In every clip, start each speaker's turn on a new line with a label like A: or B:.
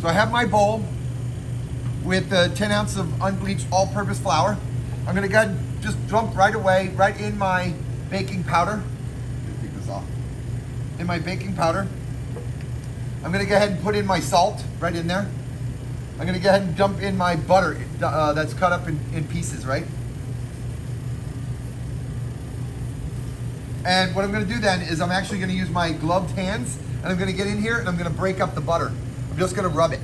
A: So I have my bowl with 10 ounces of unbleached all-purpose flour. I'm gonna go ahead and just dump right away, right in my baking powder. Take this off. In my baking powder. I'm gonna go ahead and put in my salt right in there. I'm gonna go ahead and dump in my butter that's cut up in pieces, right? And what I'm gonna do then is I'm actually gonna use my gloved hands and I'm gonna get in here and I'm gonna break up the butter. I'm just gonna rub it,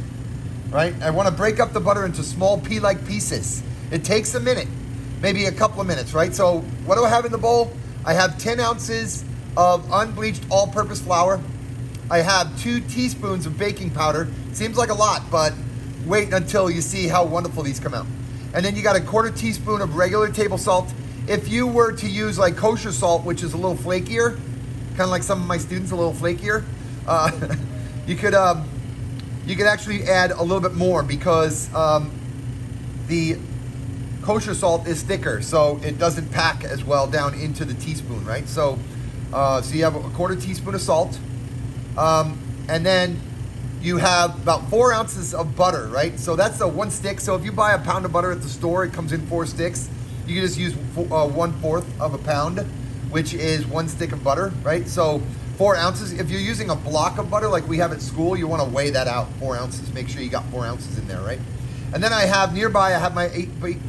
A: right? I wanna break up the butter into small pea-like pieces. It takes a minute, maybe a couple of minutes, right? So what do I have in the bowl? I have 10 ounces of unbleached all-purpose flour. I have 2 teaspoons of baking powder. Seems like a lot, but wait until you see how wonderful these come out. And then you got a 1/4 teaspoon of regular table salt. If you were to use like kosher salt, which is a little flakier, kind of like some of my students, a little flakier, you could actually add a little bit more because the kosher salt is thicker, so it doesn't pack as well down into the teaspoon, right? So you have a 1/4 teaspoon of salt, and then you have about 4 ounces of butter, right? So that's a 1 stick. So if you buy a pound of butter at the store, it comes in 4 sticks. You can just use 1/4 of a pound, which is 1 stick of butter, right? So 4 ounces. If you're using a block of butter like we have at school, you want to weigh that out, 4 ounces. Make sure you got 4 ounces in there, right? And then I have nearby, I have my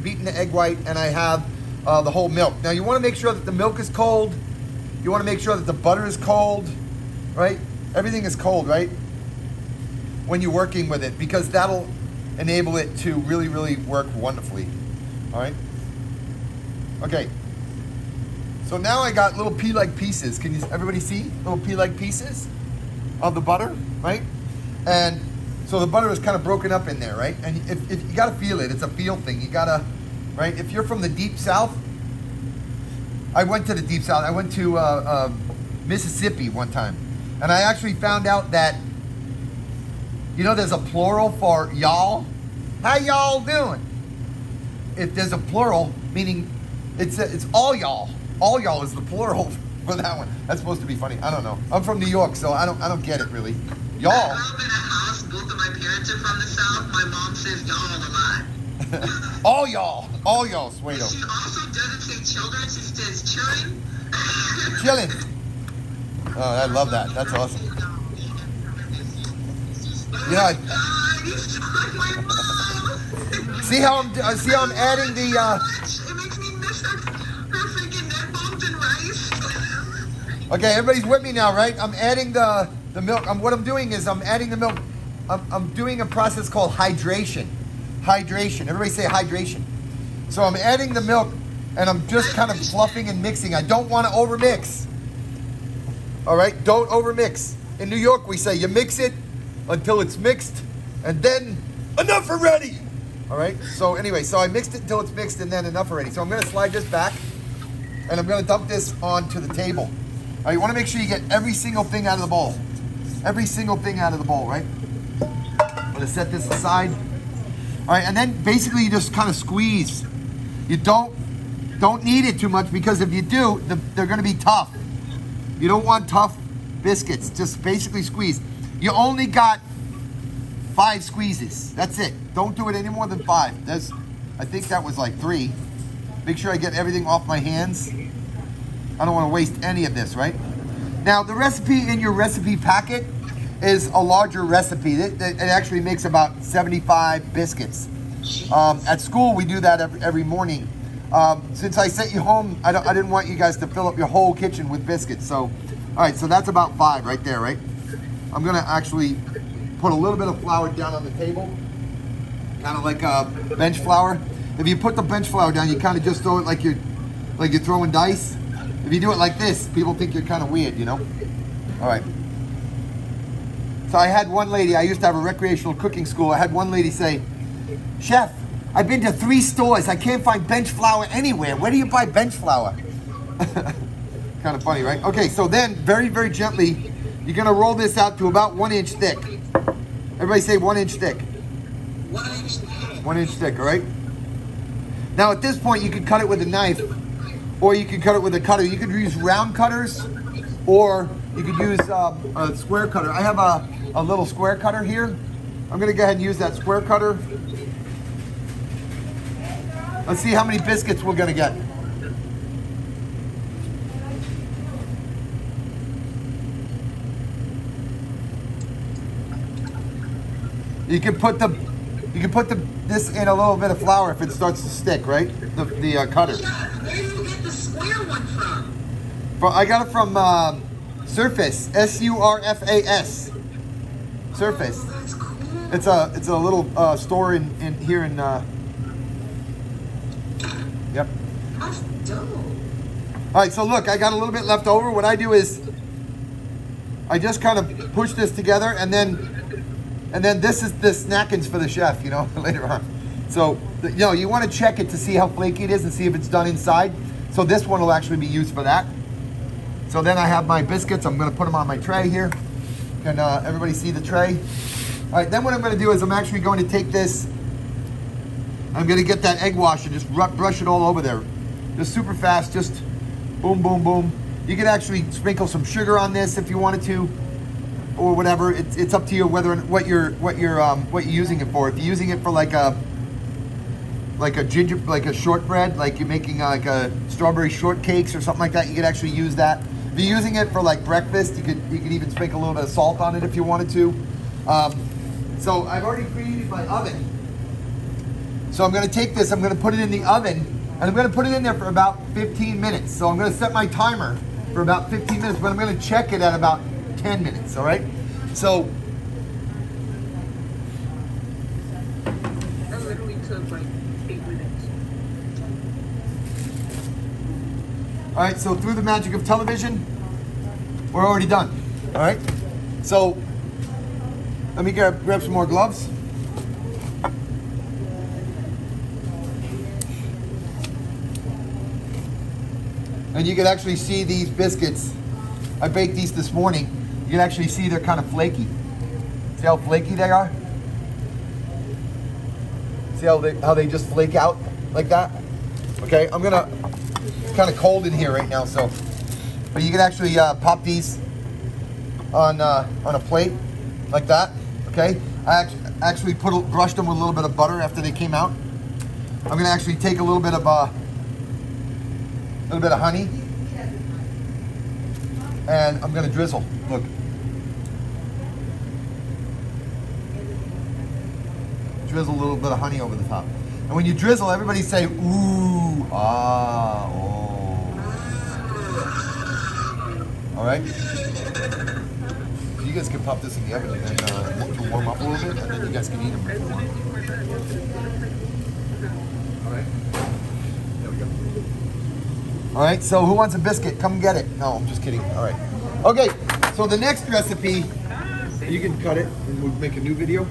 A: beaten egg white, and I have the whole milk. Now you want to make sure that the milk is cold. You want to make sure that the butter is cold, right? Everything is cold, right? When you're working with it, because that'll enable it to really, really work wonderfully, all right? Okay, so now I got little pea-like pieces. Can you everybody see little pea-like pieces of the butter, right? And so the butter is kind of broken up in there, right? And if you gotta feel it, it's a feel thing. You gotta, right? If you're from the deep south, I went to the deep south. I went to Mississippi one time, and I actually found out that, you know, there's a plural for y'all. How y'all doing? If there's a plural, meaning it's all y'all. All y'all is the plural for that one. That's supposed to be funny. I don't know. I'm from New York, so I don't get it really. Y'all.
B: I grew up in a house. Both of my parents are from the South. My mom says y'all a lot.
A: All y'all, Suedo.
B: She also doesn't say children. She says chillin'.
A: Chillin'. Oh, I love that. That's awesome. Yeah. See how I'm adding the.
B: It makes me miss her freaking neck bones and rice.
A: Okay, everybody's with me now, right? I'm adding the milk. What I'm doing is I'm adding the milk. I'm doing a process called hydration. Hydration. Everybody say hydration. So I'm adding the milk, and I'm just kind of fluffing and mixing. I don't want to overmix. All right, don't overmix. In New York, we say you mix it until it's mixed, and then enough already. All right, so anyway, so I mixed it until it's mixed and then enough already. So I'm gonna slide this back and I'm gonna dump this onto the table. All right, you wanna make sure you get every single thing out of the bowl. Every single thing out of the bowl, right? I'm gonna set this aside. All right, and then basically you just kind of squeeze. You don't knead it too much, because if you do, they're gonna be tough. You don't want tough biscuits, just basically squeeze. You only got 5 squeezes. That's it. Don't do it any more than 5. I think that was like 3. Make sure I get everything off my hands. I don't want to waste any of this, right? Now, the recipe in your recipe packet is a larger recipe. It actually makes about 75 biscuits. At school, we do that every morning. Since I sent you home, I didn't want you guys to fill up your whole kitchen with biscuits. So, all right, so that's about 5 right there, right? I'm gonna actually put a little bit of flour down on the table, kind of like bench flour. If you put the bench flour down, you kind of just throw it like you're throwing dice. If you do it like this, people think you're kind of weird, you know? All right. So I had one lady, I used to have a recreational cooking school. I had one lady say, "Chef, I've been to 3 stores. I can't find bench flour anywhere. Where do you buy bench flour?" Kind of funny, right? Okay, so then very, very gently, you're gonna roll this out to about 1 inch thick. Everybody say 1 inch thick.
B: 1 inch thick.
A: 1 inch thick, all right? Now at this point, you can cut it with a knife, or you can cut it with a cutter. You could use round cutters, or you could use a square cutter. I have a little square cutter here, I'm gonna go ahead and use that square cutter. Let's see how many biscuits we're gonna get. You can put this in a little bit of flour if it starts to stick, right? The cutter.
B: Yeah, where do you get the square one from?
A: I got it from Surface, S-U-R-F-A-S. Surface.
B: Oh, that's cool.
A: It's a little store in here in. Yep.
B: That's dope.
A: All right, so look, I got a little bit left over. What I do is I just kind of push this together, and then this is the snackings for the chef, you know, later on. So, you know, you want to check it to see how flaky it is and see if it's done inside. So this one will actually be used for that. So then I have my biscuits. I'm going to put them on my tray here. Can everybody see the tray? All right, then what I'm going to do is I'm actually going to take this. I'm going to get that egg wash and just brush it all over there. Just super fast, just boom, boom, boom. You can actually sprinkle some sugar on this if you wanted to, or whatever. It's up to you whether what you're using it for. If you're using it for like a shortbread, like you're making like a strawberry shortcakes or something like that, you could actually use that. If you're using it for like breakfast, you could even sprinkle a little bit of salt on it if you wanted to. So I've already preheated my oven. So I'm going to take this, I'm going to put it in the oven, and I'm going to put it in there for about 15 minutes. So I'm going to set my timer for about 15 minutes, but I'm going to check it at about 10 minutes, all right? So
B: That literally took like 8 minutes.
A: all right, so through the magic of television, we're already done. All right, so let me grab some more gloves. And you can actually see these biscuits. I baked these this morning. You can actually see they're kind of flaky. See how flaky they are? See how they just flake out like that? Okay, I'm gonna, kind of cold in here right now, so, but you can actually pop these on a plate like that. Okay, I actually brushed them with a little bit of butter after they came out. I'm gonna actually take a little bit of honey, and I'm gonna drizzle. Look. Drizzle a little bit of honey over the top. And when you drizzle, everybody say, ooh, ah, oh. All right? You guys can pop this in the oven and then to warm up a little bit, and then you guys can eat them if you want. All right? There we go. All right, so who wants a biscuit? Come get it. No, I'm just kidding. All right. Okay, so the next recipe, you can cut it and we'll make a new video.